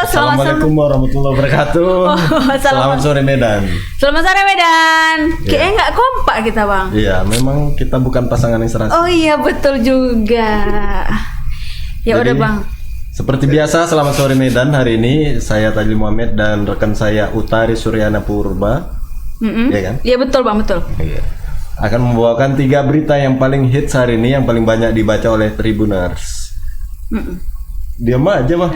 Assalamualaikum warahmatullahi wabarakatuh. Selamat sore Medan. Selamat sore Medan. Kayaknya nggak kompak kita bang. Iya, memang kita bukan pasangan yang serasi. Oh iya betul juga. Ya udah bang. Seperti biasa, selamat sore Medan. Hari ini saya Tajli Muhammad dan rekan saya Utari Suryana Purba. Iya kan? Iya betul bang, betul. Iya. Akan membawakan 3 berita yang paling hits hari ini, yang paling banyak dibaca oleh Tribuners. Diam aja mah.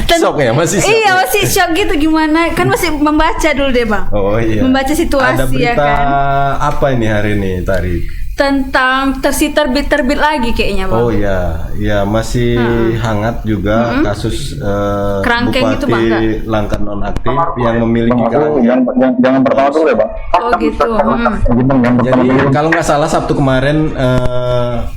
Shock ya, masih shock. Iya masih shock gitu, gimana? Kan masih membaca dulu deh bang. Oh iya. Membaca situasi. Ada berita ya kan? apa ini hari ini, Tari? Tentang terbit lagi kayaknya bang. Oh iya, ya masih hangat juga kasus Kerangkeng itu, Bang, Bupati Langkat nonaktif yang memiliki kerangkeng. Jangan pertama dulu ya, Pak. Oh gitu. Jadi kalau nggak salah Sabtu kemarin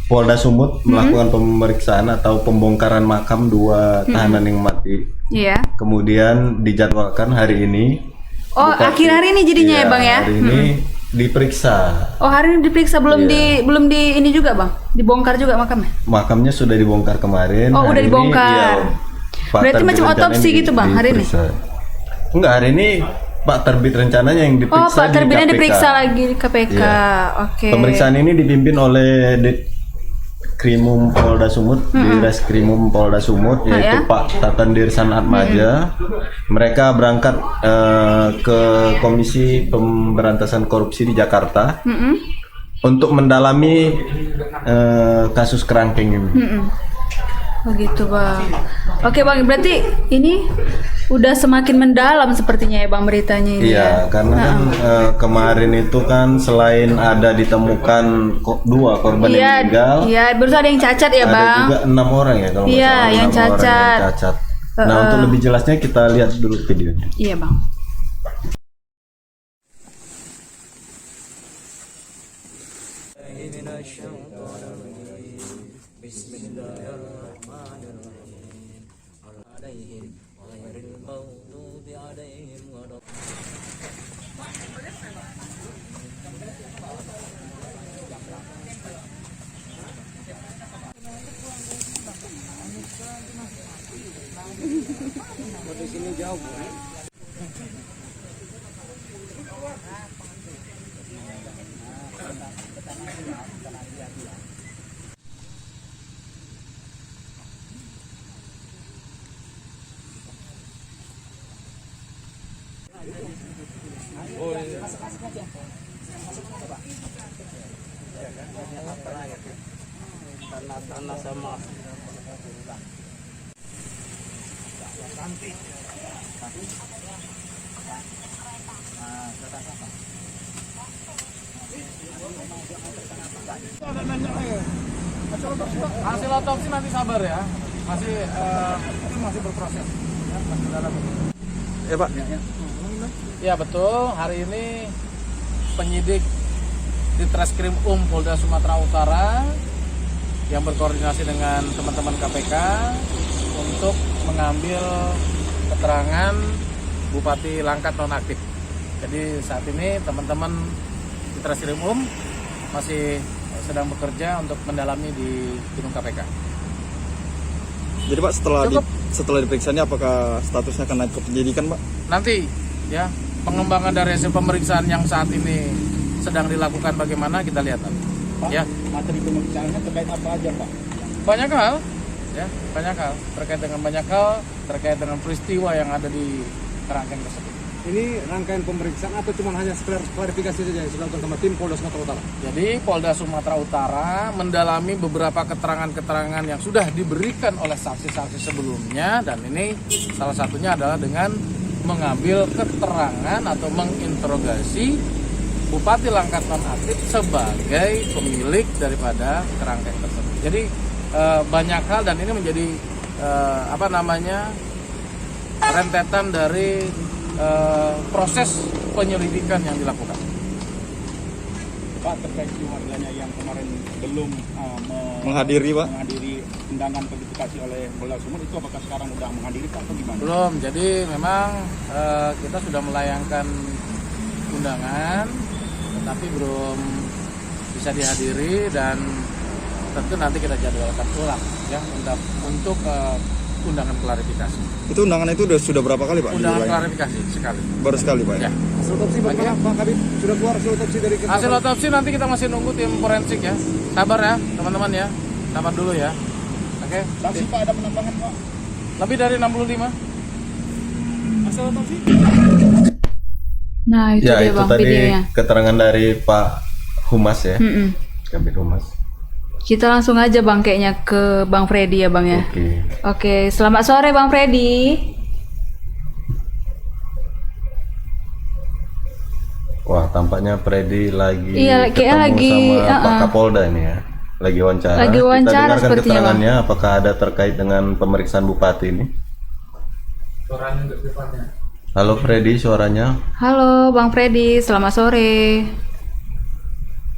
Polda Sumut melakukan pemeriksaan atau pembongkaran makam 2 tahanan yang mati. Iya. Kemudian dijadwalkan hari ini. Oh akhir hari ini jadinya ya bang ya? Hari ini diperiksa. Oh hari ini diperiksa, belum di ini juga bang, dibongkar juga makamnya? Makamnya sudah dibongkar kemarin. Oh udah Hari dibongkar. Ini, Pak Berarti Terbit macam rencananya otopsi gitu bang hari ini? Enggak, hari ini Pak Terbit rencananya yang diperiksa. Oh Pak Terbitnya di KPK. diperiksa lagi di KPK. Iya. Oke. Pemeriksaan ini dipimpin oleh Krimum Polda Sumut, di Reskrimum Polda Sumut, yaitu Pak Tatandir Sanat Maja. Mereka berangkat ke Komisi Pemberantasan Korupsi di Jakarta untuk mendalami kasus kerangkeng ini. Oh gitu bang. Oke bang, berarti ini udah semakin mendalam sepertinya ya bang beritanya ini. Iya, ya? karena kan kemarin itu kan selain ada ditemukan 2 korban yang meninggal, iya, baru ada yang cacat ya ada bang. juga 6 orang ya kalau nggak Iya, salah, yang 6 orang cacat. yang cacat. Nah, untuk lebih jelasnya kita lihat dulu videonya. Iya bang. Tanah sama hasil otopsi nanti sabar ya, itu masih berproses ya, masih dalam. Ya, Pak. Ya betul, hari ini penyidik di Treskrim Polda Sumatera Utara yang berkoordinasi dengan teman-teman KPK untuk mengambil keterangan Bupati Langkat nonaktif. Jadi saat ini teman-teman di Treskrim masih sedang bekerja untuk mendalami di gedung KPK. Jadi Pak, setelah diperiksa ini apakah statusnya akan naik ke penyidikan, Pak? Nanti ya pengembangan dari hasil pemeriksaan yang saat ini sedang dilakukan bagaimana kita lihat nanti. Pak, Ya, materi pemeriksaannya terkait apa aja, Pak? banyak hal ya, banyak hal terkait dengan peristiwa yang ada di kerangkeng tersebut. Ini rangkaian pemeriksaan atau cuma hanya sekedar klarifikasi saja yang dilakukan sama tim Polda Sumatera Utara? Jadi Polda Sumatera Utara mendalami beberapa keterangan-keterangan yang sudah diberikan oleh saksi-saksi sebelumnya, dan ini salah satunya adalah dengan mengambil keterangan atau menginterogasi Bupati Langkat nonaktif sebagai pemilik daripada kerangkeng tersebut. Jadi banyak hal, dan ini menjadi rentetan dari proses penyelidikan yang dilakukan. Pak, terkait warganya yang kemarin belum Menghadiri, Pak? menghadiri undangan verifikasi oleh Polda Sumut, itu apakah sekarang sudah menghadiri Pak, atau gimana? Belum, jadi memang kita sudah melayangkan undangan, tetapi belum bisa dihadiri, dan tentu nanti kita jadwalkan ulang ya untuk undangan klarifikasi. Itu undangan itu sudah berapa kali Pak? Undangan Diulangi? klarifikasi sekali. Baru sekali Pak ya? Ya. Hasil otopsi bagaimana Pak Kabit? Sudah keluar hasil otopsi dari Hasil otopsi nanti kita masih nunggu tim forensik ya. Sabar ya teman-teman ya. Sabar dulu ya. Oke. Saksi Pak ada penambahan Pak? Lebih dari 65. Hasil otopsi. Nah, itu Ya dia itu Bang tadi videonya. keterangan dari Pak Humas ya, Mm-mm. Kabid Humas. Kita langsung aja Bang kayaknya ke Bang Freddy ya Bang ya. Oke. Oke, selamat sore Bang Freddy. Wah, tampaknya Freddy lagi Iya, kayaknya ketemu lagi, sama Pak Kapolda ini ya. Lagi wawancara. Lagi wawancara Kita dengarkan sepertinya, keterangannya apakah ada terkait dengan pemeriksaan Bupati ini. Halo Freddy, suaranya. Halo Bang Freddy, selamat sore.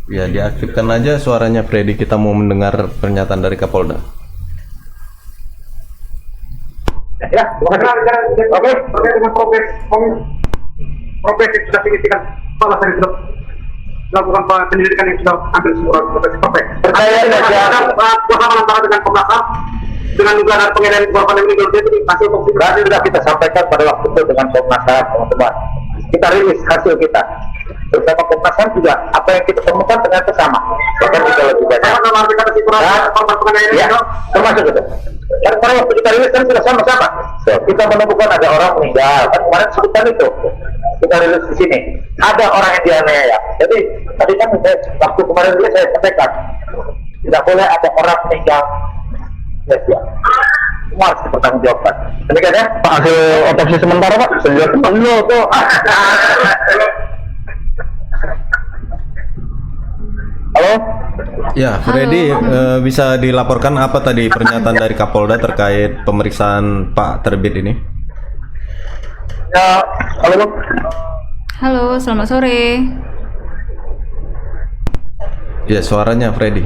Ya, diaktifkan aja suaranya Freddy. Kita mau mendengar pernyataan dari Kapolda. Ya, oke, terkait dengan progres yang sudah signifikan, Pak Lasari sudah melakukan penyelidikan yang sudah hampir semua progres. Terkait dengan bersama antara dengan Komnas HAM dengan dugaan penganiayaan korban yang meninggal dunia hasil otopsi berarti sudah kita sampaikan pada waktu itu dengan Komnas HAM, teman-teman. Kita rilis hasil kita. Bersama Komnas HAM juga apa yang kita temukan ternyata sama. Bahkan kita lebih banyak. Ya, termasuk itu. Dan pada waktu kita rilis kan sudah sama-sama. Kita menemukan ada orang meninggal. Kan kemarin sebutan itu. Kita rilis di sini. Ada orang yang dianiaya. Jadi tadi kan waktu kemarin rilis saya sampaikan tidak boleh ada orang meninggal. Ya, semua harus dipertanggungjawabkan. Demikian ya, Pak, hasil otopsi sementara Pak. Sejauh itu tuh. Halo? Ya, Freddy, bisa dilaporkan apa tadi pernyataan dari Kapolda terkait pemeriksaan Pak Terbit ini? Ya, halo. Halo, selamat sore. Ya, suaranya Freddy.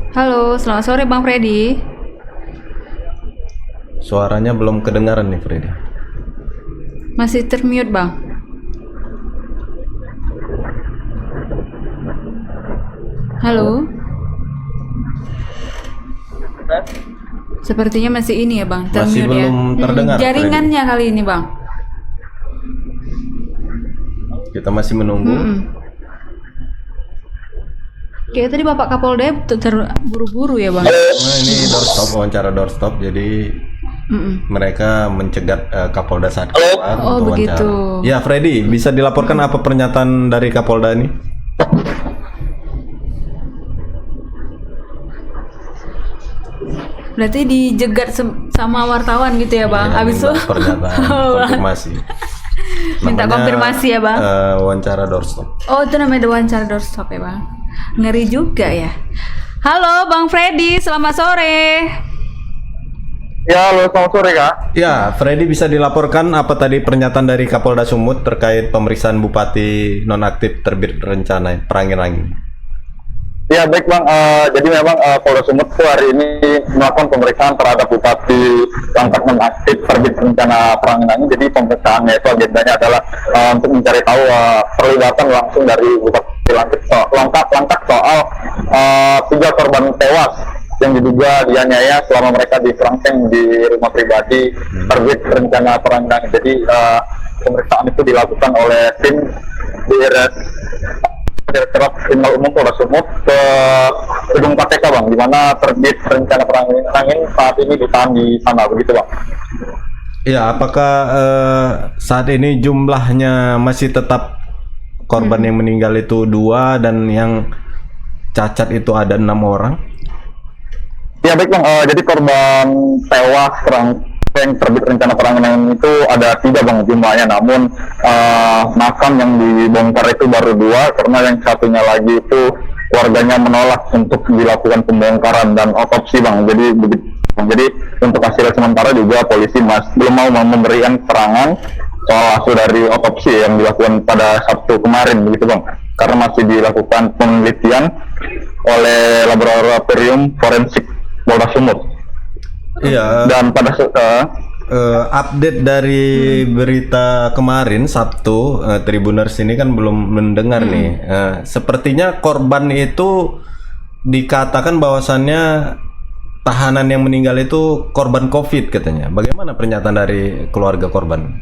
Halo, selamat sore Bang Freddy. Suaranya belum kedengaran nih Freddy. Masih termute Bang. Halo. Sepertinya masih ini ya Bang, Masih termute ya. belum terdengar, Jaringannya kali ini Bang. Kita masih menunggu. Kayak tadi Bapak Kapolda terburu-buru ya Bang. Nah, ini doorstop, wawancara doorstop. Jadi mereka mencegat Kapolda saat keluar Oh, untuk begitu. wawancara. Ya, Freddy, bisa dilaporkan apa pernyataan dari Kapolda ini? Berarti dijegat sama wartawan gitu ya Bang. Ya, Habis itu minta pernyataan konfirmasi. minta Namanya, konfirmasi ya Bang. Wawancara doorstop. Oh, itu namanya wawancara doorstop ya Bang. Ngeri juga ya. Halo Bang Freddy, selamat sore. Ya, halo, selamat sore Kak. Ya, Freddy, bisa dilaporkan apa tadi pernyataan dari Kapolda Sumut terkait pemeriksaan Bupati nonaktif Terbit rencana Parangin-Angin? Ya baik Bang, jadi memang Polda Sumut hari ini melakukan pemeriksaan terhadap Bupati Langkat nonaktif Terbit rencana Parangin-Angin. Jadi pemeriksaannya itu agendanya adalah untuk mencari tahu perlibatan langsung dari Bupati Langkat soal 3 korban tewas yang diduga dianiaya selama mereka di kerangkeng di rumah pribadi Terbit rencana Parangin-Angin. Jadi pemeriksaan itu dilakukan oleh tim Direktorat Kriminal Umum Polda Sumut ke gedung KPK Bang, di mana Terbit rencana Parangin-Angin saat ini ditahan di sana, begitu Bang. Ya, apakah saat ini jumlahnya masih tetap korban yang meninggal itu 2 dan yang cacat itu ada 6 orang? Ya baik Bang, jadi korban tewas yang Terbit rencana Parangin-Angin itu ada 3 Bang jumlahnya, namun makam yang dibongkar itu baru 2 karena yang satunya lagi itu warganya menolak untuk dilakukan pembongkaran dan otopsi Bang. Jadi untuk hasil sementara juga polisi belum mau memberikan keterangan soal hasil dari otopsi yang dilakukan pada Sabtu kemarin, begitu Bang, karena masih dilakukan penelitian oleh Laboratorium Forensik Polda Sumut. Iya. Dan pada update dari berita kemarin Sabtu, Tribuners ini kan belum mendengar nih. Sepertinya korban itu dikatakan bahwasannya tahanan yang meninggal itu korban COVID katanya. Bagaimana pernyataan dari keluarga korban?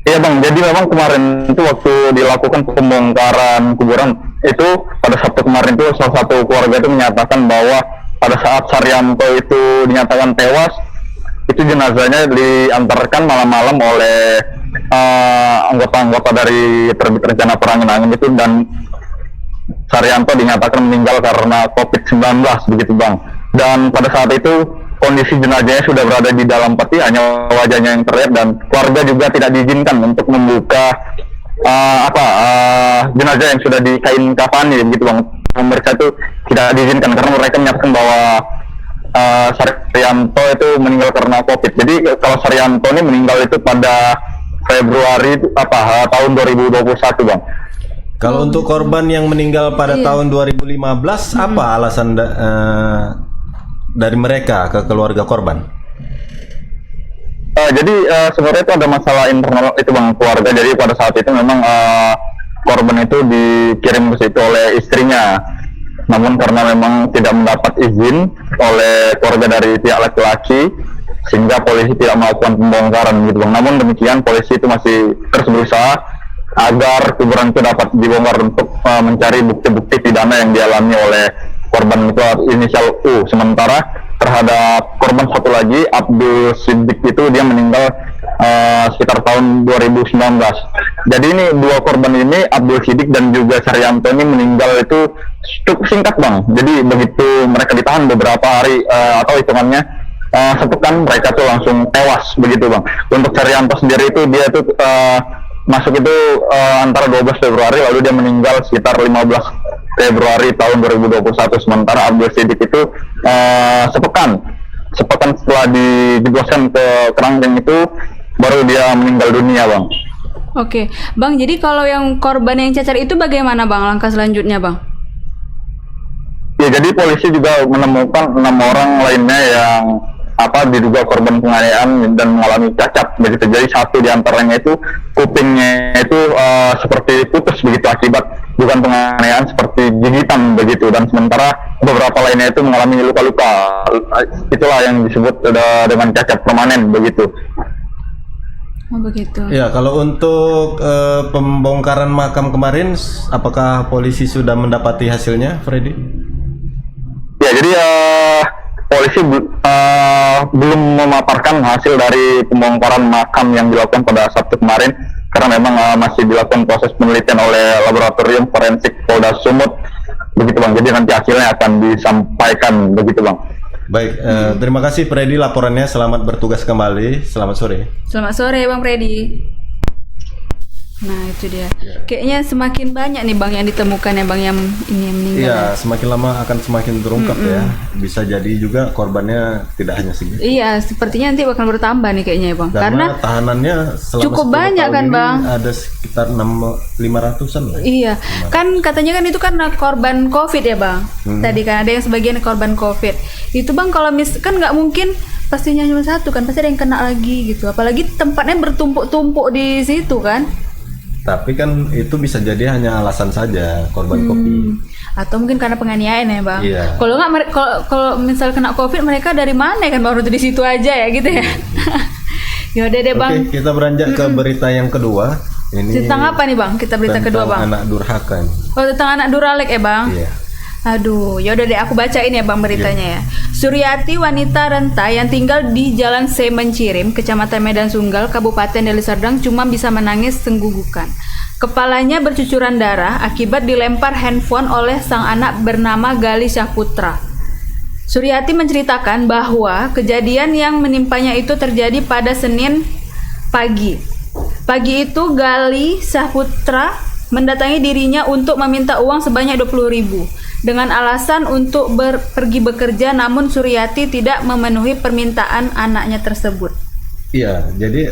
Iya Bang, jadi memang kemarin itu waktu dilakukan pembongkaran kuburan itu pada Sabtu kemarin itu salah satu keluarga itu menyatakan bahwa pada saat Saryanto itu dinyatakan tewas, itu jenazahnya diantarkan malam-malam oleh anggota-anggota dari Terbit Rencana Perangin-Angin itu, dan Saryanto dinyatakan meninggal karena COVID-19 begitu Bang. Dan pada saat itu kondisi jenazahnya sudah berada di dalam peti, hanya wajahnya yang terlihat, dan keluarga juga tidak diizinkan untuk membuka jenazah yang sudah di kain kafani begitu Bang. Mereka itu tidak diizinkan karena mereka menyatakan bahwa Saryanto itu meninggal karena COVID. Jadi kalau Saryanto ini meninggal itu pada Februari tahun 2021 Bang. Kalau untuk korban yang meninggal pada tahun 2015, apa alasan dari mereka ke keluarga korban? Jadi sebenarnya itu ada masalah internal itu Bang, keluarga. Jadi pada saat itu memang korban itu dikirim ke situ oleh istrinya. Namun karena memang tidak mendapat izin oleh keluarga dari pihak laki-laki, sehingga polisi tidak melakukan pembongkaran gitu Bang. Namun demikian polisi itu masih terus berusaha agar kuburan itu dapat dibongkar untuk mencari bukti-bukti pidana yang dialami oleh korban itu inisial U. Sementara terhadap korban satu lagi, Abdul Siddiq, itu dia meninggal sekitar tahun 2019. Jadi ini dua korban ini, Abdul Siddiq dan juga Saryanto, ini meninggal itu cukup singkat Bang. Jadi begitu mereka ditahan beberapa hari atau hitungannya sepekan, mereka tuh langsung tewas begitu Bang. Untuk Saryanto sendiri itu dia tuh masuk itu antara 12 Februari, lalu dia meninggal sekitar 15 Februari tahun 2021. Sementara Abdul Siddiq itu sepekan setelah dijebloskan ke kerangkeng itu baru dia meninggal dunia Bang. Oke, Bang, jadi kalau yang korban yang cacar itu bagaimana Bang langkah selanjutnya Bang? Ya, jadi polisi juga menemukan 6 orang lainnya yang diduga korban penganiayaan dan mengalami cacat begitu. Jadi satu diantaranya itu kupingnya itu seperti putus begitu akibat bukan penganiayaan, seperti gigitan begitu, dan sementara beberapa lainnya itu mengalami luka-luka. Itulah yang disebut dengan cacat permanen begitu. Oh begitu. Ya, kalau untuk pembongkaran makam kemarin, apakah polisi sudah mendapati hasilnya, Freddy? Ya, jadi polisi belum memaparkan hasil dari pembongkaran makam yang dilakukan pada Sabtu kemarin, karena memang masih dilakukan proses penelitian oleh laboratorium forensik Polda Sumut begitu Bang. Jadi nanti hasilnya akan disampaikan begitu Bang. Baik, terima kasih Freddy laporannya. Selamat bertugas kembali. Selamat sore. Selamat sore Bang Freddy. Nah itu dia. Kayaknya semakin banyak nih Bang yang ditemukan ya Bang, yang ini yang meninggal. Iya, semakin lama akan semakin terungkap ya. Bisa jadi juga korbannya tidak hanya segitu. Iya, sepertinya nanti bakal bertambah nih kayaknya ya Bang. Karena tahanannya selama cukup 10 banyak tahun kan ini Bang. ada sekitar 500-an lah. Iya, kan katanya kan itu kan korban COVID ya Bang. Tadi kan ada yang sebagian korban COVID. Itu Bang kalau kan nggak mungkin pastinya cuma satu kan, pasti ada yang kena lagi gitu. Apalagi tempatnya bertumpuk-tumpuk di situ kan. Tapi kan itu bisa jadi hanya alasan saja korban COVID. Atau mungkin karena penganiayaan ya Bang. Iya. Kalau nggak, kalau misal kena COVID mereka dari mana kan baru di situ aja ya gitu ya. Yaudah deh Bang. Oke, kita beranjak ke berita yang kedua. Ini tentang apa nih Bang? Kita berita kedua Bang. Anak durhaka. Oh tentang anak durhaka ya Bang. Iya. Aduh, yaudah deh aku bacain ya Bang beritanya ya. Suryati, wanita renta yang tinggal di Jalan Semencirim, Kecamatan Medan Sunggal, Kabupaten Deli Serdang, cuma bisa menangis senggugukan. Kepalanya bercucuran darah akibat dilempar handphone oleh sang anak bernama Gali Syahputra. Suryati menceritakan bahwa kejadian yang menimpanya itu terjadi pada Senin pagi. Pagi itu Gali Syahputra mendatangi dirinya untuk meminta uang sebanyak 20.000 dengan alasan untuk pergi bekerja, namun Suryati tidak memenuhi permintaan anaknya tersebut. Iya, jadi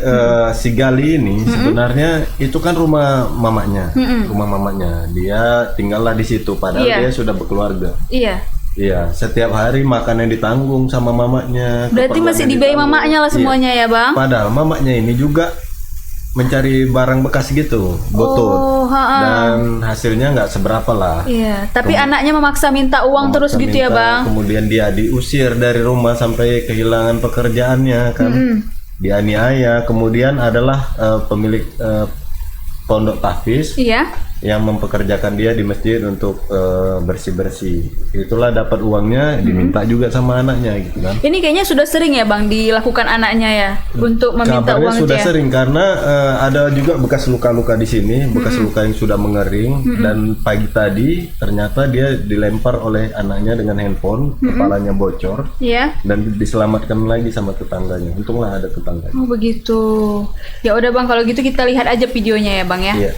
si Gali ini sebenarnya itu kan rumah mamanya, rumah mamanya. Dia tinggallah di situ, padahal dia sudah berkeluarga. Iya. Iya, setiap hari makannya ditanggung sama mamanya. Berarti masih dibayar mamanya lah semuanya ya Bang? Padahal mamanya ini juga mencari barang bekas gitu, butut. Oh, Dan hasilnya nggak seberapa lah. Iya, tapi anaknya memaksa minta uang terus gitu ya, Minta, Bang. Kemudian dia diusir dari rumah sampai kehilangan pekerjaannya kan. Dianiaya. Kemudian adalah pemilik pondok tahfiz Iya. yang mempekerjakan dia di masjid untuk bersih-bersih. Itulah dapat uangnya diminta juga sama anaknya gitu kan. Ini kayaknya sudah sering ya, Bang, dilakukan anaknya ya untuk meminta Kabarnya uang itu sudah ya. sering karena ada juga bekas luka-luka di sini, bekas luka yang sudah mengering dan pagi tadi ternyata dia dilempar oleh anaknya dengan handphone, kepalanya bocor Iya. dan diselamatkan lagi sama tetangganya. Untunglah ada tetangganya. Oh, begitu. Ya udah, Bang, kalau gitu kita lihat aja videonya ya, Bang ya. Iya.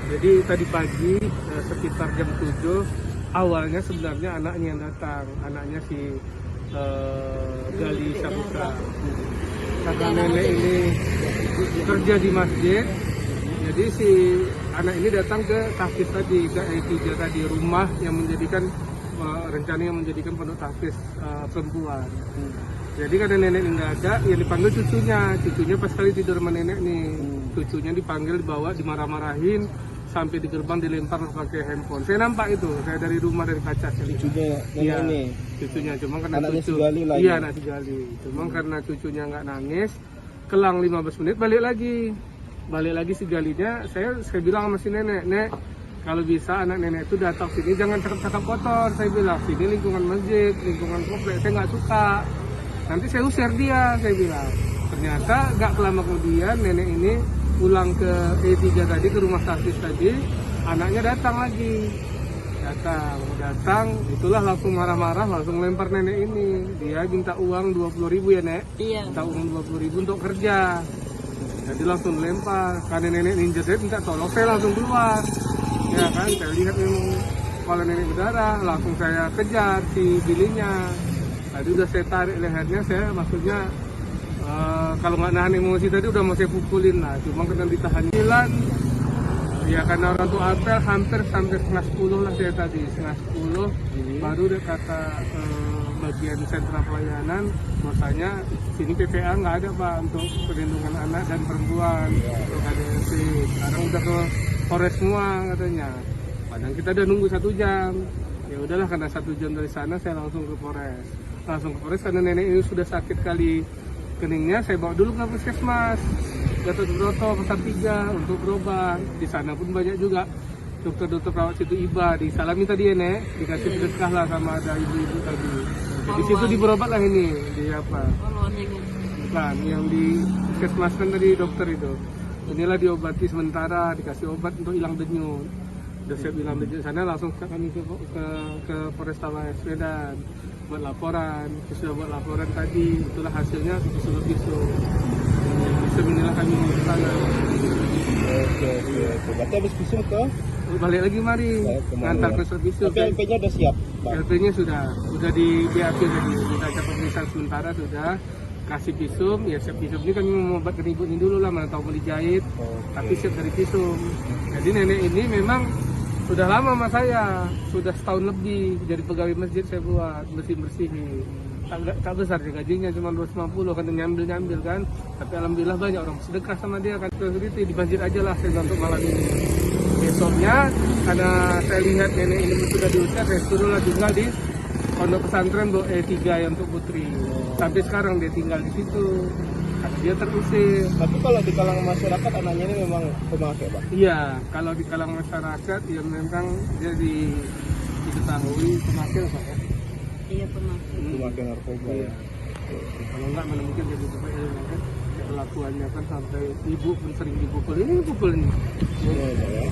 Jadi tadi pagi sekitar jam 7 awalnya sebenarnya anaknya yang datang, anaknya si Gali Saputra. Karena nenek ini kerja di masjid, jadi si anak ini datang ke tahfiz tadi, ke E3 tadi, rumah yang menjadikan rencana yang menjadikan pondok tahfiz perempuan. Jadi karena nenek ini nggak ada, yang dipanggil cucunya pas kali tidur sama nenek nih, cucunya dipanggil, dibawa, dimarah-marahin, sampai di gerbang dilempar pakai handphone. Saya nampak itu, saya dari rumah dari kaca. Cucunya Iya, ini. cucunya, cuma karena Anaknya cucu, si Gali lagi. iya anak si Gali, cuma karena cucunya nggak nangis, kelang 15 menit balik lagi si Galinya, saya bilang sama si nenek, Nek, kalau bisa anak nenek itu datang sini jangan cakap-cakap kotor, saya bilang sini lingkungan masjid, lingkungan komplek, saya nggak suka, nanti saya usir dia, saya bilang. Ternyata nggak lama kemudian nenek ini pulang ke E3 tadi, ke rumah tahfiz tadi, anaknya datang lagi, datang, itulah langsung marah-marah, langsung lempar nenek ini. Dia minta uang 20.000 ya, Nek? Iya. Minta uang 20.000 untuk kerja. Jadi langsung lempar, karena nenek ninja saya minta tolong, saya langsung keluar. Ya kan, saya lihat memang kepala nenek berdarah, langsung saya kejar si bilinya. Tadi udah saya tarik lehernya, saya maksudnya kalau nggak nahan emosi tadi udah mau saya pukulin lah, cuma kena ditahan. Ya karena orang tua apel hampir sampai setengah 10 lah saya tadi, setengah 10 baru dia kata bagian sentra pelayanan, bahwasanya sini PPA nggak ada Pak untuk perlindungan anak dan perempuan, untuk KDRT. Sekarang udah ke Polres semua katanya. Padahal kita udah nunggu 1 jam. Ya udahlah, karena 1 jam dari sana saya langsung ke Polres. Karena nenek ini sudah sakit kali keningnya, saya bawa dulu ke puskesmas Gatot Broto Pasar 3 untuk berobat. Di sana pun banyak juga dokter-dokter perawat situ iba, disalami tadi ya, Nek, dikasih sedekah lah sama ada ibu-ibu tadi. Di situ diberobat lah ini, di apa? Bukan, yang di puskesmas kan tadi dokter itu. Inilah diobati sementara, dikasih obat untuk hilang denyut. Udah siap hilang denyut sana, langsung kami ke Polrestabes Medan buat laporan. Sudah buat laporan tadi, itulah hasilnya bisu. Bismillah kami ke sana. Oke. Berarti habis visum ke? Balik lagi mari, ngantar ke visum. Tapi LP-nya udah siap, Pak? LP-nya sudah di BAP tadi, sudah ada pemeriksaan sementara, sudah kasih visum. Ya siap visum ini kami mau obat ke ibu ini dulu lah, mana tahu mau dijahit, tapi siap dari visum. Jadi nenek ini memang sudah lama sama saya, sudah setahun lebih jadi pegawai masjid saya buat bersihin. Tak besar sih gajinya, cuma 250 kan, nyambil kan, tapi alhamdulillah banyak orang sedekah sama dia kan. Security di masjid aja lah saya untuk malam ini. Besoknya karena saya lihat nenek ini sudah diusir, saya suruhlah juga di pondok pesantren E3 yang untuk putri. Sampai sekarang dia tinggal di situ karena dia terusir. Tapi kalau di kalangan masyarakat anaknya ini memang pemakai, Pak? Iya, kalau di kalangan masyarakat ya memang dia diketahui pemakai Pak ya. Iya, pemakai. Pemakai narkoba ya. Kalau enggak mana mungkin jadi seperti ini kan. Kelakuannya kan sampai ibu pun sering dipukul. Ini pukul ini.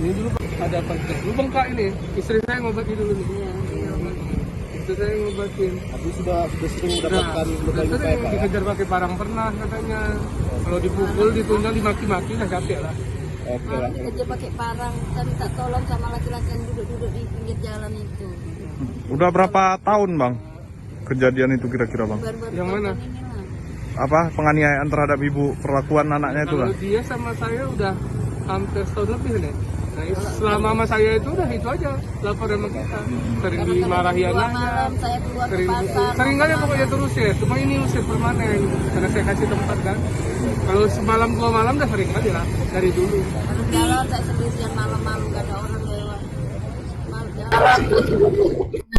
Ini dulu ada konflik. Dulu bengkak ini. Istri saya ngobatin dulu nih. Istri saya ngobatin. Tapi sudah sering mendapatkan luka-luka sering ya, Pak ya? dikejar pakai parang pernah katanya. Kalau dipukul, ditunjang, dimaki-maki lah capek lah. Oke lah. Kerja pakai parang, saya minta tolong sama laki-laki yang duduk-duduk di pinggir jalan itu. Udah berapa tahun Bang kejadian itu kira-kira Bang? Baru-baru Yang mana? tahun ini lah. Apa penganiayaan terhadap ibu, perlakuan anaknya itu Kalau lah? dia sama saya udah hampir setahun lebih nih. Nah, selama mama saya itu udah itu aja lapor sama kita. Sering dimarahi Keluar anaknya. malam saya keluar ke Sering pasar. sering aja pokoknya terus ya. Cuma ini usir permanen karena saya kasih tempat kan. Kalau semalam 2 malam udah sering aja lah dari dulu. Harus jalan saya sendirian malam-malam gak ada orang lewat. Malam jalan.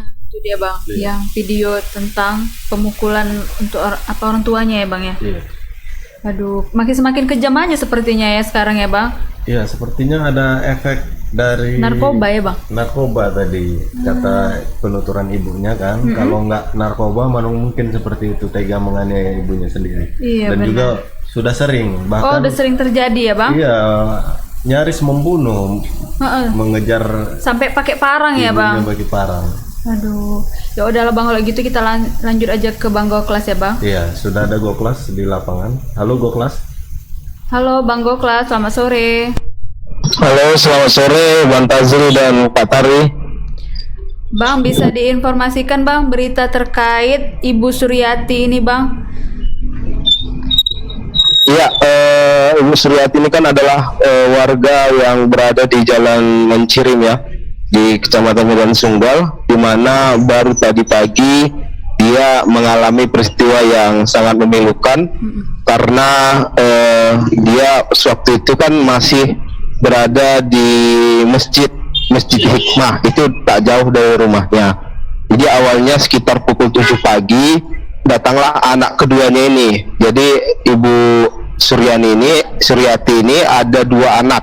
Itu dia bang, yang video tentang pemukulan untuk orang tuanya ya bang ya. Iya. Aduh, semakin kejam aja sepertinya ya sekarang ya bang. Iya, sepertinya ada efek dari Narkoba ya bang. narkoba tadi kata penuturan ibunya kan. Kalau nggak narkoba mana mungkin seperti itu tega menganiaya ibunya sendiri. Iya, Dan benar. juga sudah sering Oh bahkan udah sering terjadi ya bang. iya nyaris membunuh, Heeh. mengejar Sampai pakai parang ya bang. ibunya bagi parang. Aduh, ya udahlah bang kalau gitu kita lanjut aja ke bang Goklas ya bang. Iya, sudah ada Goklas di lapangan. Halo Goklas. Halo bang Goklas, selamat sore. Halo, selamat sore Bang Tazri dan Pak Tari. Bang bisa diinformasikan bang berita terkait Ibu Suryati ini bang? Iya, Ibu Suryati ini kan adalah warga yang berada di Jalan Mencirim ya, di Kecamatan Medan Sunggal, di mana baru tadi pagi dia mengalami peristiwa yang sangat memilukan karena dia waktu itu kan masih berada di Masjid Hikmah, itu tak jauh dari rumahnya. Jadi awalnya sekitar pukul 7 pagi datanglah anak keduanya ini. Jadi Ibu Suryati ini ada 2 anak.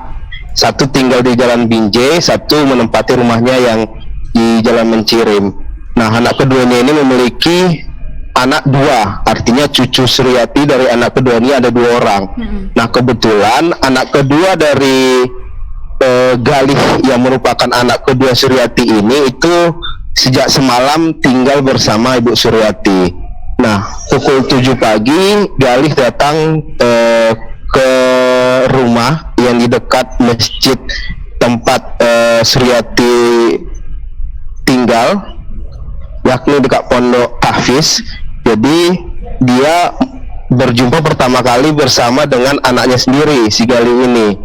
Satu tinggal di Jalan Binjai, satu menempati rumahnya yang di Jalan Mencirim. Nah, anak keduanya ini memiliki anak 2, artinya cucu Suryati dari anak kedua ini ada 2 orang. Nah, kebetulan anak kedua dari Galih yang merupakan anak kedua Suryati ini itu sejak semalam tinggal bersama Ibu Suryati. Nah, pukul 7 pagi Galih datang ke rumah yang di dekat masjid tempat Suryati tinggal, yakni dekat Pondok Tahfiz. Jadi dia berjumpa pertama kali bersama dengan anaknya sendiri, si Galih ini.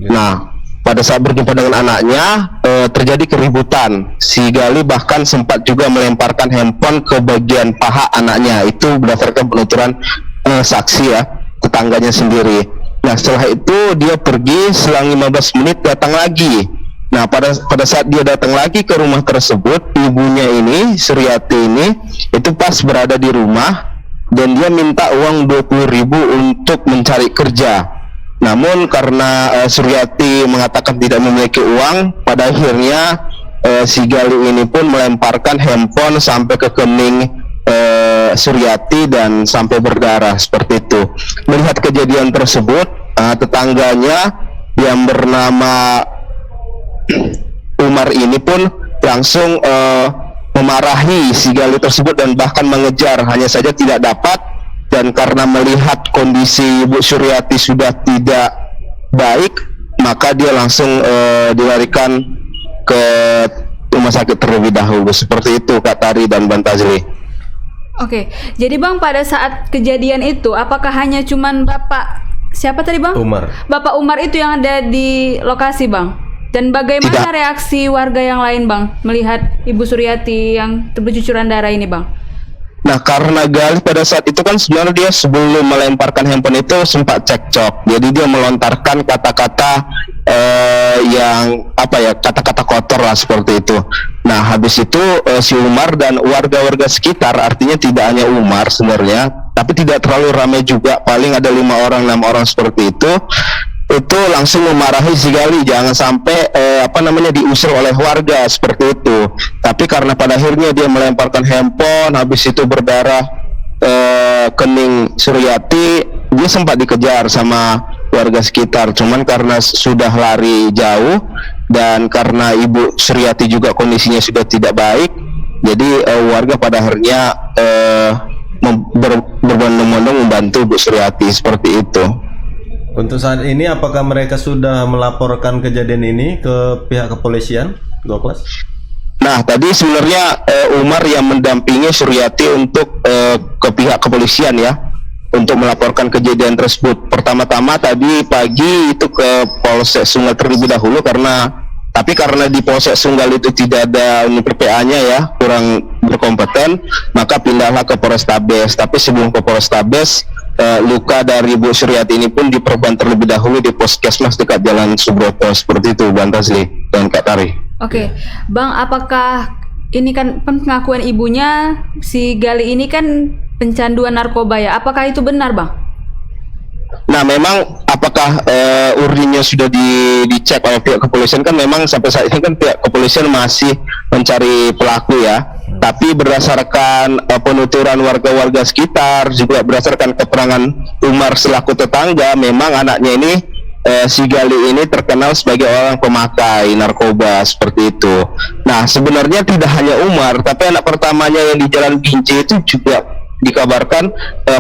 Nah, pada saat berjumpa dengan anaknya terjadi keributan. Si Galih bahkan sempat juga melemparkan handphone ke bagian paha anaknya. Itu berdasarkan penuturan saksi ya, tetangganya sendiri. Nah, setelah itu dia pergi, selang 15 menit datang lagi. Nah, pada saat dia datang lagi ke rumah tersebut, ibunya ini, Suryati ini, itu pas berada di rumah dan dia minta uang 20.000 untuk mencari kerja. Namun karena Suryati mengatakan tidak memiliki uang, pada akhirnya si Galih ini pun melemparkan handphone sampai ke kening Suryati dan sampai berdarah seperti itu. Melihat kejadian tersebut, tetangganya yang bernama Umar ini pun langsung memarahi si Galih tersebut dan bahkan mengejar, hanya saja tidak dapat. Dan karena melihat kondisi Ibu Suryati sudah tidak baik, maka dia langsung dilarikan ke rumah sakit terlebih dahulu. Seperti itu Kak Tari dan Bang Tazri. Oke, jadi bang pada saat kejadian itu apakah hanya cuman bapak siapa tadi bang? Umar. Bapak Umar itu yang ada di lokasi bang? Dan bagaimana reaksi warga yang lain bang melihat Ibu Suryati yang bercucuran darah ini bang? Nah, karena Galih pada saat itu kan sebenarnya dia sebelum melemparkan handphone itu sempat cekcok. Jadi dia melontarkan kata-kata yang apa ya, kata-kata kotor lah seperti itu. Nah, habis itu si Umar dan warga-warga sekitar, artinya tidak hanya Umar sebenarnya, tapi tidak terlalu ramai juga, paling ada 5 orang 6 orang seperti itu langsung memarahi si Galih jangan sampai diusir oleh warga seperti itu. Tapi karena pada akhirnya dia melemparkan handphone, habis itu berdarah kening Suryati, dia sempat dikejar sama warga sekitar. Cuman karena sudah lari jauh dan karena Ibu Suryati juga kondisinya sudah tidak baik, jadi warga pada akhirnya berbondong-bondong membantu Ibu Suryati seperti itu. Untuk saat ini apakah mereka sudah melaporkan kejadian ini ke pihak kepolisian, Goklas? Nah, tadi sebenarnya Umar yang mendampingi Suryati untuk ke pihak kepolisian ya. untuk melaporkan kejadian tersebut. Pertama-tama tadi pagi itu ke Polsek Sunggal terlebih dahulu karena di Polsek Sunggal itu tidak ada unit PPA-nya ya, kurang berkompeten, maka pindahlah ke Polrestabes. Tapi sebelum ke Polrestabes, luka dari Bu Suryati ini pun diperban terlebih dahulu di Puskesmas dekat Jalan Subroto. Seperti itu, Bang Tazli dan Kak Tari. Oke, Bang, apakah ini kan pengakuan ibunya si Gali ini kan pencanduan narkoba ya? Apakah itu benar, Bang? Nah, memang apakah urinnya sudah dicek oleh pihak kepolisian? Kan memang sampai saat ini kan pihak kepolisian masih mencari pelaku ya. Tapi berdasarkan penuturan warga-warga sekitar, juga berdasarkan keterangan Umar selaku tetangga, memang anaknya ini si Gali ini terkenal sebagai orang pemakai narkoba seperti itu. Nah, sebenarnya tidak hanya Umar, tapi anak pertamanya yang di Jalan Binjai itu juga dikabarkan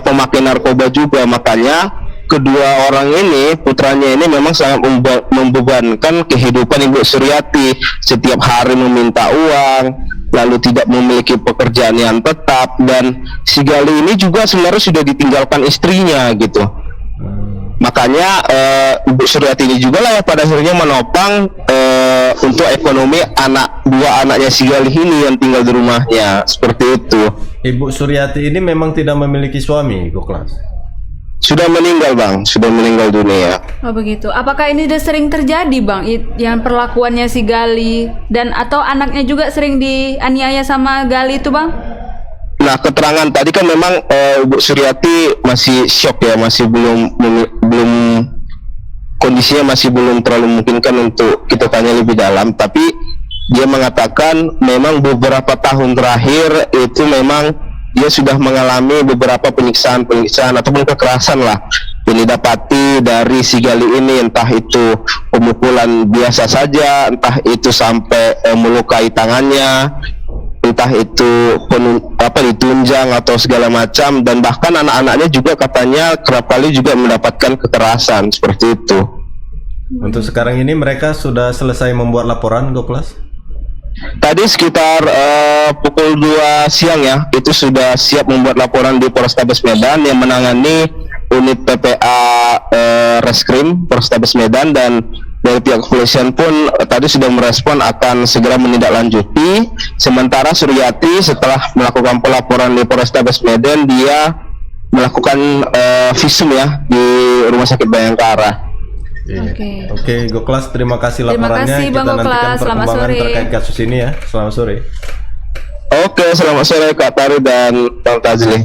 pemakai narkoba juga. Makanya kedua orang ini, putranya ini memang sangat membebankan kehidupan Ibu Suryati. Setiap hari meminta uang, lalu tidak memiliki pekerjaan yang tetap, dan si Gali ini juga sebenarnya sudah ditinggalkan istrinya gitu. Makanya Ibu Suryati ini juga lah ya pada akhirnya menopang untuk ekonomi dua anaknya si Gali ini yang tinggal di rumahnya, seperti itu. Ibu Suryati ini memang tidak memiliki suami, Goklas? Sudah meninggal, Bang, sudah meninggal dunia. Oh begitu. Apakah ini udah sering terjadi, Bang, yang perlakuannya si Gali dan atau anaknya juga sering dianiaya sama Gali itu, Bang? Nah, keterangan tadi kan memang Ibu Suryati masih shock ya, masih belum kondisinya masih belum terlalu memungkinkan untuk kita tanya lebih dalam, tapi dia mengatakan memang beberapa tahun terakhir itu memang dia sudah mengalami beberapa penyiksaan ataupun kekerasan lah yang didapati dari si Gali ini, entah itu pemukulan biasa saja, entah itu sampai melukai tangannya, entah itu ditunjang atau segala macam, dan bahkan anak-anaknya juga katanya kerap kali juga mendapatkan kekerasan seperti itu. Untuk sekarang ini mereka sudah selesai membuat laporan, Goklas? Tadi sekitar pukul 2 siang ya, itu sudah siap membuat laporan di Polrestabes Medan yang menangani unit PPA Reskrim Polrestabes Medan, dan dari pihak kepolisian pun tadi sudah merespon akan segera menindaklanjuti. Sementara Suryati setelah melakukan pelaporan di Polrestabes Medan, dia melakukan visum ya di Rumah Sakit Bayangkara. Oke, Goklas, terima kasih laporannya. Terima kasih, Bang Kita Goklas. nantikan perkembangan terkait kasus ini ya. Selamat sore. Oke, selamat sore Kak Tari dan Bang Tazli.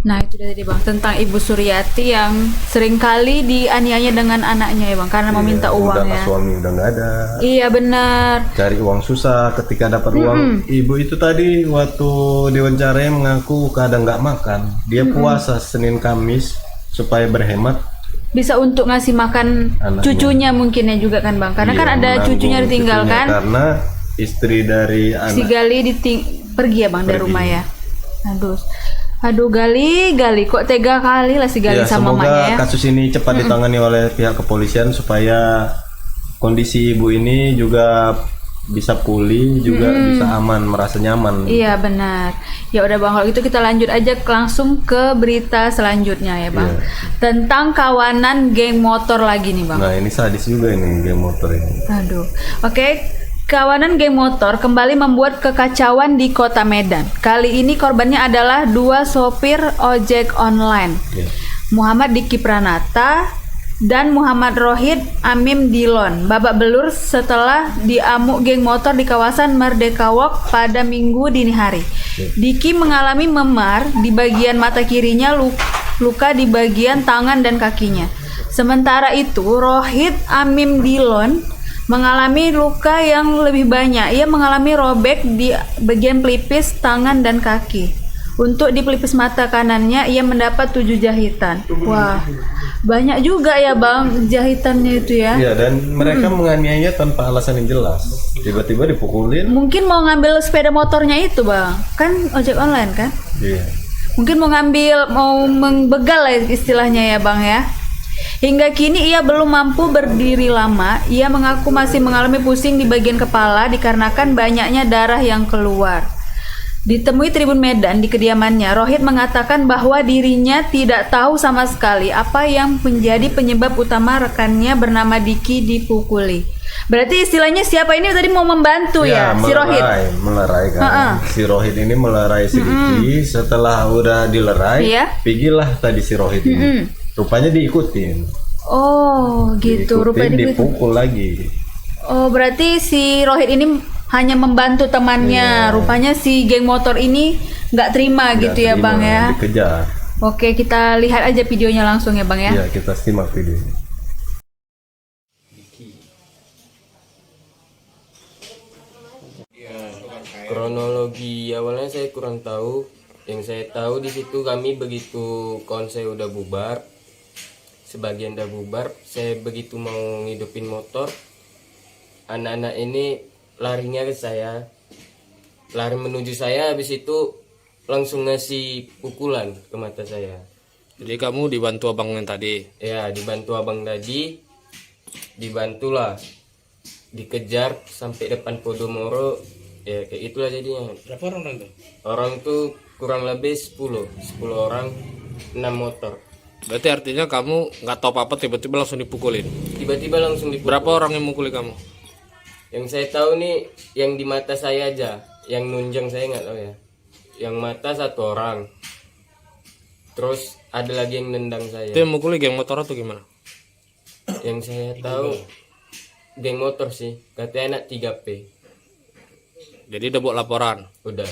Nah, itu tadi, Bang, tentang Ibu Suryati yang seringkali dianiaya dengan anaknya ya, Bang, karena meminta uang ya. Suami udah nggak ada. Iya benar. Cari uang susah, ketika dapat uang. Ibu itu tadi waktu diwawancarai mengaku kadang nggak makan. Dia puasa Senin Kamis supaya berhemat. Bisa untuk ngasih makan Anaknya. cucunya mungkin ya juga kan, Bang, karena Iya, kan ada cucunya ditinggalkan. Karena istri dari Si anak Gali pergi ya, Bang, dari rumah ya. Aduh Gali kok tega kali lah si Gali ya, sama mamanya ya. semoga kasus ini cepat ditangani oleh pihak kepolisian supaya kondisi ibu ini juga bisa pulih, juga bisa aman, merasa nyaman. Iya benar. Ya udah, Bang, kalau gitu kita lanjut aja langsung ke berita selanjutnya ya, Bang. Tentang kawanan geng motor lagi nih, Bang. Nah, ini sadis juga ini geng motor ini. Aduh. Oke. Kawanan geng motor kembali membuat kekacauan di Kota Medan. Kali ini korbannya adalah 2 sopir ojek online. Muhammad Diki Pranata dan Muhammad Rohid Amim Dilon babak belur setelah diamuk geng motor di kawasan Merdeka Walk pada Minggu dini hari. Diki mengalami memar di bagian mata kirinya, luka di bagian tangan dan kakinya. Sementara itu, Rohid Amim Dilon mengalami luka yang lebih banyak. Ia mengalami robek di bagian pelipis tangan dan kaki. Untuk di pelipis mata kanannya ia mendapat 7 jahitan. Wah, banyak juga ya, Bang, jahitannya itu ya. Iya, dan mereka menganiaya tanpa alasan yang jelas. Tiba-tiba dipukulin. Mungkin mau ngambil sepeda motornya itu, Bang. Kan ojek online kan? Iya. Mungkin mau membegal lah istilahnya ya, Bang ya. Hingga kini ia belum mampu berdiri lama. Ia mengaku masih mengalami pusing di bagian kepala dikarenakan banyaknya darah yang keluar. Ditemui Tribun Medan di kediamannya, Rohit mengatakan bahwa dirinya tidak tahu sama sekali apa yang menjadi penyebab utama rekannya bernama Diki dipukuli. Berarti istilahnya siapa ini tadi mau membantu ya si Rohit? Melerai kan. Si Rohit ini melerai si Diki. Setelah udah dilerai, pergilah tadi si Rohit ini. Rupanya diikutin. Oh gitu, rupanya dipukul lagi. Oh berarti si Rohit ini hanya membantu temannya. Rupanya si geng motor ini nggak terima gitu ya Bang ya. Dikejar. Oke, kita lihat aja videonya langsung ya Bang ya. Iya, kita simak videonya. Kronologi awalnya saya kurang tahu. Yang saya tahu di situ kami begitu konser udah bubar, sebagian udah bubar, saya begitu mau ngidupin motor, anak-anak ini larinya ke saya, lari menuju saya, habis itu langsung ngasih pukulan ke mata saya. Jadi kamu dibantu abang yang tadi? Ya, dibantu abang tadi, dibantulah, dikejar sampai depan Podomoro, ya kayak itulah jadinya. Berapa orang tuh? Orang tuh kurang lebih 10 orang, 6 motor. Berarti artinya kamu nggak tahu apa-apa, tiba-tiba langsung dipukulin? Tiba-tiba langsung dipukul. Berapa orang yang mukuli kamu? Yang saya tahu nih yang di mata saya aja, yang nunjang saya nggak tahu ya. Yang mata 1 orang, terus ada lagi yang nendang saya. Itu yang mukuli geng motor atau gimana? Yang saya tahu geng motor sih, katanya anak 3P. Jadi udah buat laporan? Udah.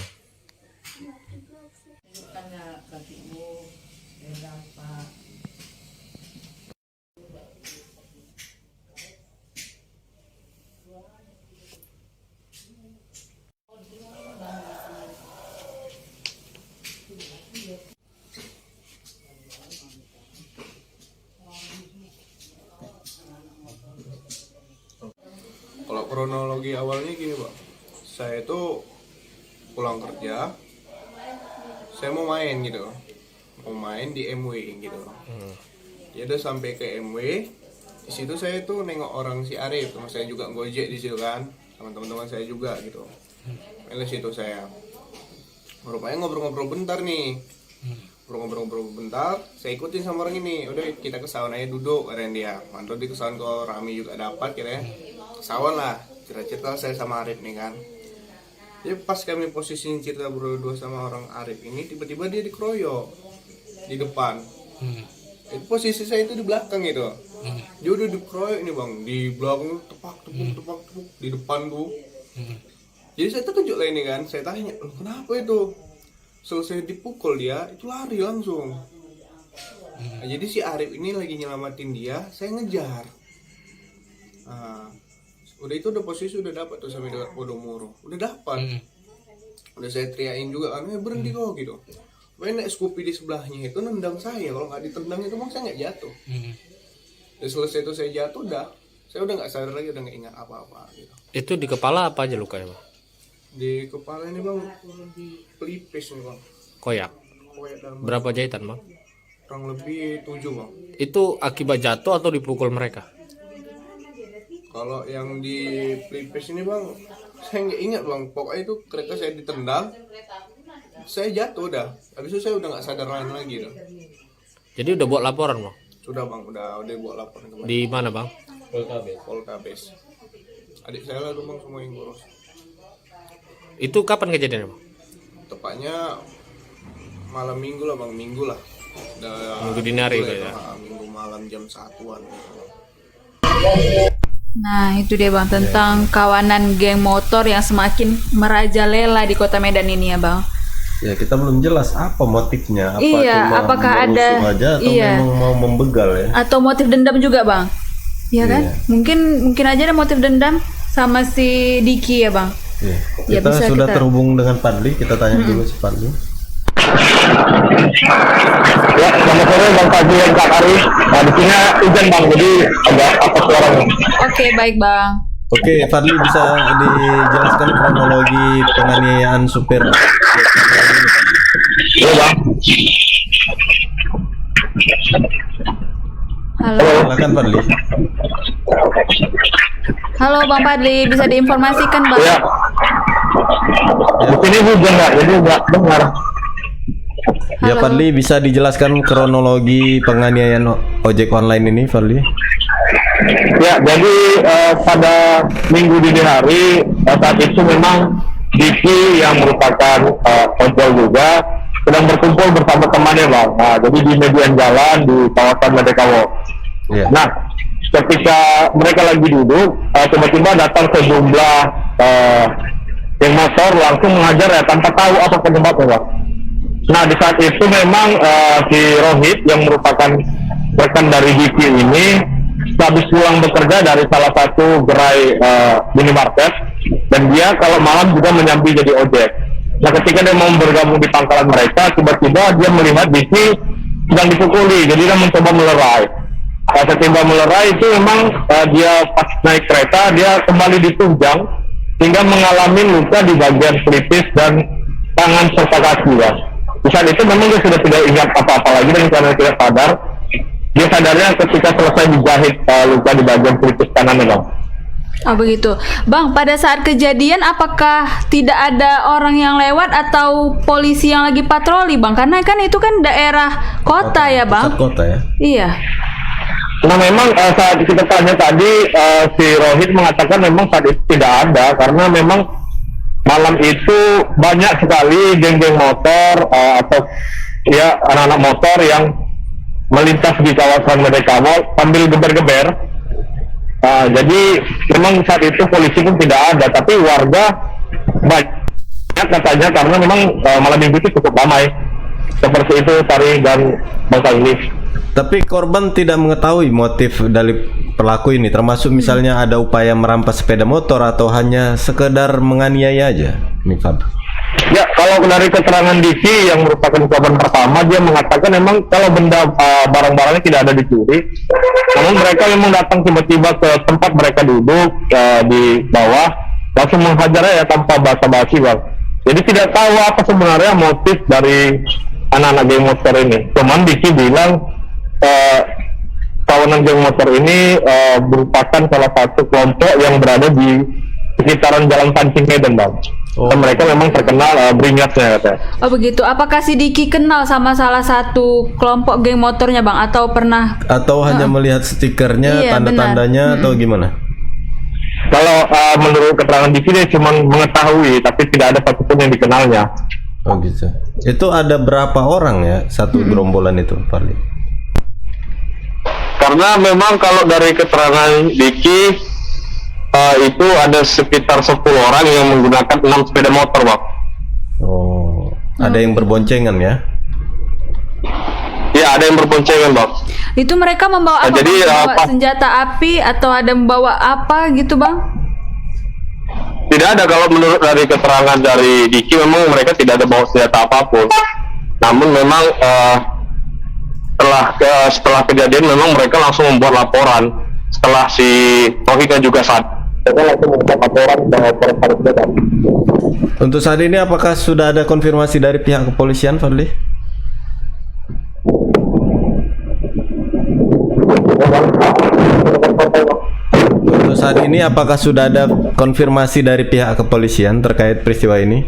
Kalau kronologi awalnya gini Pak, saya itu pulang kerja, saya mau main gitu, mau main di MW gitu. Ya udah sampai ke MW, di situ saya tuh nengok orang si Arif, teman saya juga gojek di situ kan, sama teman-teman saya juga gitu. Main situ saya, rupanya ngobrol-ngobrol bentar nih, ngobrol-ngobrol bentar, saya ikutin sama orang ini, udah kita ke sawan aja duduk, keren dia, mantap di kesawan kalau Rami juga dapat kira sawan lah, cerita-cerita saya sama Arif nih kan. Ya pas kami posisinya cerita berdua sama orang Arif ini, tiba-tiba dia dikeroyok di depan. Itu posisi saya itu di belakang gitu. Dia udah dikeroyok ini bang, di belakang tepak di depan tuh. Jadi saya terkejut lah ini kan, saya tanya, kenapa itu? Selesai dipukul dia, itu lari langsung. Nah, jadi si Arif ini lagi nyelamatin dia, saya ngejar. Nah, udah itu udah posisi udah dapat tuh sampai dekat Podomoro, udah dapat. Udah saya teriakin juga kan, berhenti kok gitu. Pokoknya naik Scoopy di sebelahnya itu nendang saya, kalau nggak ditendang itu bang saya nggak jatuh. Dan selesai itu saya jatuh saya udah nggak sadar lagi, udah nggak ingat apa-apa gitu. Itu di kepala apa aja lukanya bang? Di kepala ini bang, pelipis nih bang. Koyak? Berapa jahitan bang? Kurang lebih 7 bang. Itu akibat jatuh atau dipukul mereka? Kalau yang di pelipis ini bang, saya nggak ingat bang. Pokoknya itu kereta saya ditendang, saya jatuh udah. Habis itu saya udah nggak sadar lain lagi tuh. Jadi udah buat laporan bang? Sudah bang, udah buat laporan kemarin. Di mana bang? Polkabes. Adik saya lah tuh bang, semua yang ngurus. Itu kapan kejadiannya bang? Tepatnya malam minggu lah bang, minggu lah. Minggu dini hari ya? Minggu malam jam 1-an. Nah itu dia bang, tentang kawanan geng motor yang semakin merajalela di kota Medan ini ya bang. Ya kita belum jelas apa motifnya, apa iya, cuma apakah ada aja atau memang mau membegal ya? Atau motif dendam juga bang? Iya kan? Mungkin aja ada motif dendam sama si Diki ya bang. Ya, kita sudah terhubung dengan Padli, kita tanya dulu si Padli. Ya, selamat sore Bang Fadli dan Kak Ari. Nah, di sini hujan Bang, jadi agak apa suaranya. Oke, baik Bang. Oke, Fadli bisa dijelaskan kronologi penganiayaan supir? Iya Bang. Halo. Silakan Fadli. Halo Bang Padli, bisa diinformasikan Bang? Iya. Di sini hujan nggak, jadi nggak dengar. Ya Fadli, bisa dijelaskan kronologi penganiayaan ojek online ini, Fadli? Ya, jadi pada minggu dini hari saat itu memang Diki yang merupakan ojol juga sedang berkumpul bersama temannya, Bang. Nah, jadi di median jalan di kawasan Merdeka Walk. Yeah. Nah, ketika mereka lagi duduk, tiba-tiba datang sejumlah geng motor langsung mengajar ya tanpa tahu apa penyebabnya, Bang. Nah, di saat itu memang si Rohit yang merupakan rekan dari Diki ini habis pulang bekerja dari salah satu gerai minimarket, dan dia kalau malam juga menyambi jadi ojek. Nah, ketika dia mau bergabung di pangkalan mereka, tiba-tiba dia melihat Diki sedang dipukuli, jadi dia mencoba melerai. Setiba melerai itu memang dia pas naik kereta dia kembali ditunjang hingga mengalami luka di bagian pelipis dan tangan serta kaki, Bang. Di saat itu memang dia sudah tidak ingat apa-apa lagi dan karena tidak sadar. Dia sadarnya ketika selesai dijahit luka di bagian pelipis kanannya, Bang. Oh begitu, Bang. Pada saat kejadian, apakah tidak ada orang yang lewat atau polisi yang lagi patroli, Bang? Karena kan itu kan daerah kota ya, Bang. Pusat kota ya. Iya. Nah, memang saat kita tanya tadi si Rohit mengatakan memang saat itu tidak ada, karena memang malam itu banyak sekali geng-geng motor atau ya anak-anak motor yang melintas di kawasan Merdeka Walk sambil geber-geber. Jadi memang saat itu polisi pun tidak ada, tapi warga banyak katanya karena memang malam minggu itu cukup ramai. Seperti itu Tari dan Bang Kali. Tapi korban tidak mengetahui motif dari pelaku ini, termasuk misalnya ada upaya merampas sepeda motor atau hanya sekedar menganiaya aja, nih Fab. Ya, kalau dari keterangan Diki yang merupakan korban pertama, dia mengatakan memang kalau benda barang-barangnya tidak ada dicuri, namun mereka memang datang tiba-tiba ke tempat mereka duduk di bawah, langsung menghajar ya tanpa basa-basi, Bang. Jadi tidak tahu apa sebenarnya motif dari anak-anak geng motor ini. Cuman Diki bilang kawanan geng motor ini merupakan salah satu kelompok yang berada di sekitaran Jalan Pancing Medan, Bang. Dan mereka memang terkenal beringatnya katanya. Oh begitu. Apakah si Diki kenal sama salah satu kelompok geng motornya, Bang? Atau pernah? Atau hanya melihat stikernya, iya, tanda-tandanya, atau gimana? Kalau menurut keterangan Diki dia cuma mengetahui, tapi tidak ada satupun yang dikenalnya. Oh gitu. Itu ada berapa orang ya satu gerombolan itu, Farli? Karena memang kalau dari keterangan Diki itu ada sekitar 10 orang yang menggunakan 6 sepeda motor, Bang. Oh, ada yang berboncengan ya? Ya, ada yang berboncengan, Bang. Itu mereka membawa apa? Jadi membawa senjata api atau ada membawa apa gitu, Bang? Tidak ada. Kalau menurut dari keterangan dari Diki memang mereka tidak ada bawa senjata apapun. Namun memang setelah kejadian memang mereka langsung membuat laporan. Setelah si Rohitnya juga sadar, mereka langsung membuat laporan bahwa perbuatan. Untuk saat ini apakah sudah ada konfirmasi dari pihak kepolisian, Fadli? Untuk saat ini apakah sudah ada konfirmasi dari pihak kepolisian terkait peristiwa ini?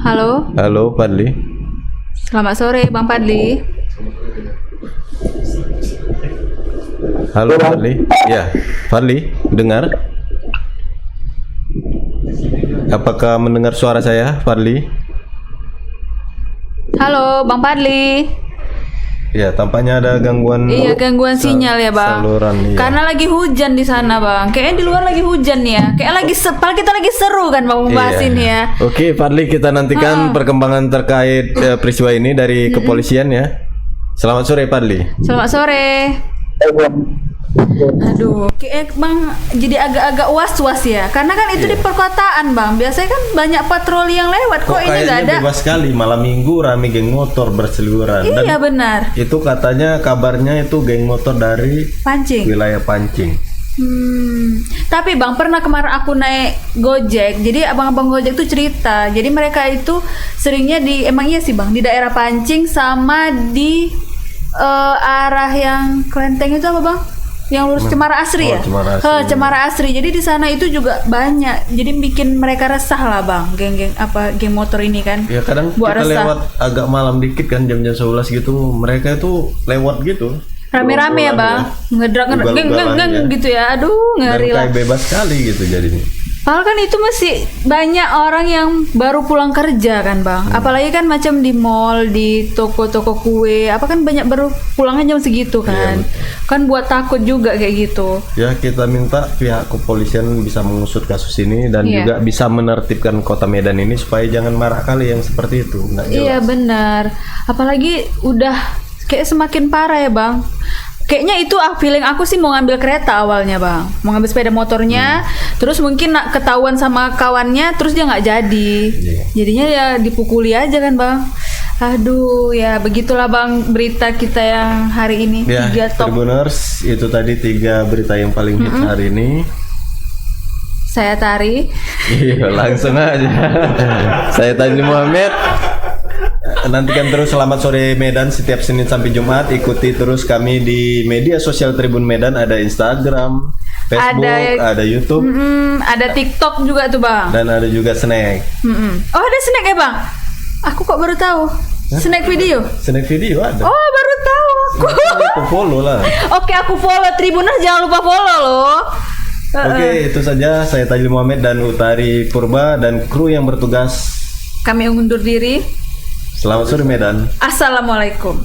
Halo. Halo, Fadli. Selamat sore, Bang Fadli. Halo, Fadli. Ya, Fadli, dengar? Apakah mendengar suara saya, Fadli? Halo, Bang Fadli. Ya, tampaknya ada gangguan. Iya, gangguan sinyal ya, Bang. Saluran, iya. Karena lagi hujan di sana, Bang. Kayaknya di luar lagi hujan ya. Kayak lagi kita lagi seru kan Bang membahas ini ya. Oke, Fadli, kita nantikan perkembangan terkait peristiwa ini dari kepolisian ya. Selamat sore, Fadli. Selamat sore. Aduh, kayak Bang jadi agak-agak was-was ya. Karena kan itu di perkotaan, Bang. Biasanya kan banyak patroli yang lewat. Kok ini nggak ada? Bebas sekali, malam minggu rame geng motor berseliweran. Iya, benar. Itu katanya kabarnya itu geng motor dari Pancing. Wilayah Pancing. Tapi Bang, pernah kemarin aku naik Gojek. Jadi abang-abang Gojek tuh cerita. Jadi mereka itu seringnya emang iya sih Bang, di daerah Pancing sama di arah yang Klenteng itu apa Bang? yang lurus Cemara Asri ya. Cemara Asri. Cemara Asri. Jadi di sana itu juga banyak. Jadi bikin mereka resah lah bang, geng motor ini kan. Ya kadang buat kita resah. lewat agak malam dikit kan jam-jam 11 gitu, mereka itu lewat gitu. Rame-rame ya bang, ngedrak Ugal-ugalan, gitu ya. Aduh ngeri Dan lah. kayak bebas sekali gitu jadinya. Padahal kan itu masih banyak orang yang baru pulang kerja kan bang. Apalagi kan macam di mall, di toko-toko kue, apa kan banyak baru pulangnya jam segitu kan. Kan buat takut juga kayak gitu. Ya kita minta pihak kepolisian bisa mengusut kasus ini dan juga bisa menertibkan kota Medan ini supaya jangan marak kali yang seperti itu. Nggak jelas. Iya benar. Apalagi udah kayak semakin parah ya bang. Kayaknya itu feeling aku sih mau ngambil kereta awalnya bang, mau ngambil sepeda motornya, terus mungkin ketahuan sama kawannya, terus dia nggak jadi, jadinya ya dipukuli aja kan bang. Aduh ya begitulah bang berita kita yang hari ini. Ya, 3 top. Tribuners, itu tadi 3 berita yang paling hits hari ini. Saya Tari. Iya langsung aja. Saya Tajli Muhammad. Nantikan terus Selamat Sore Medan setiap Senin sampai Jumat. Ikuti terus kami di media sosial Tribun Medan, ada Instagram, Facebook, ada YouTube, ada TikTok juga tuh bang. dan ada juga Snack. Oh ada snack ya bang? Aku kok baru tahu. Snack video? Snack video ada. Oh baru tahu aku. Itu follow lah. Oke aku follow Tribuners, jangan lupa follow loh. Oke, itu saja. Saya Tajli Muhammad dan Utari Purba dan kru yang bertugas. Kami undur diri. Selamat sore Medan. Assalamualaikum.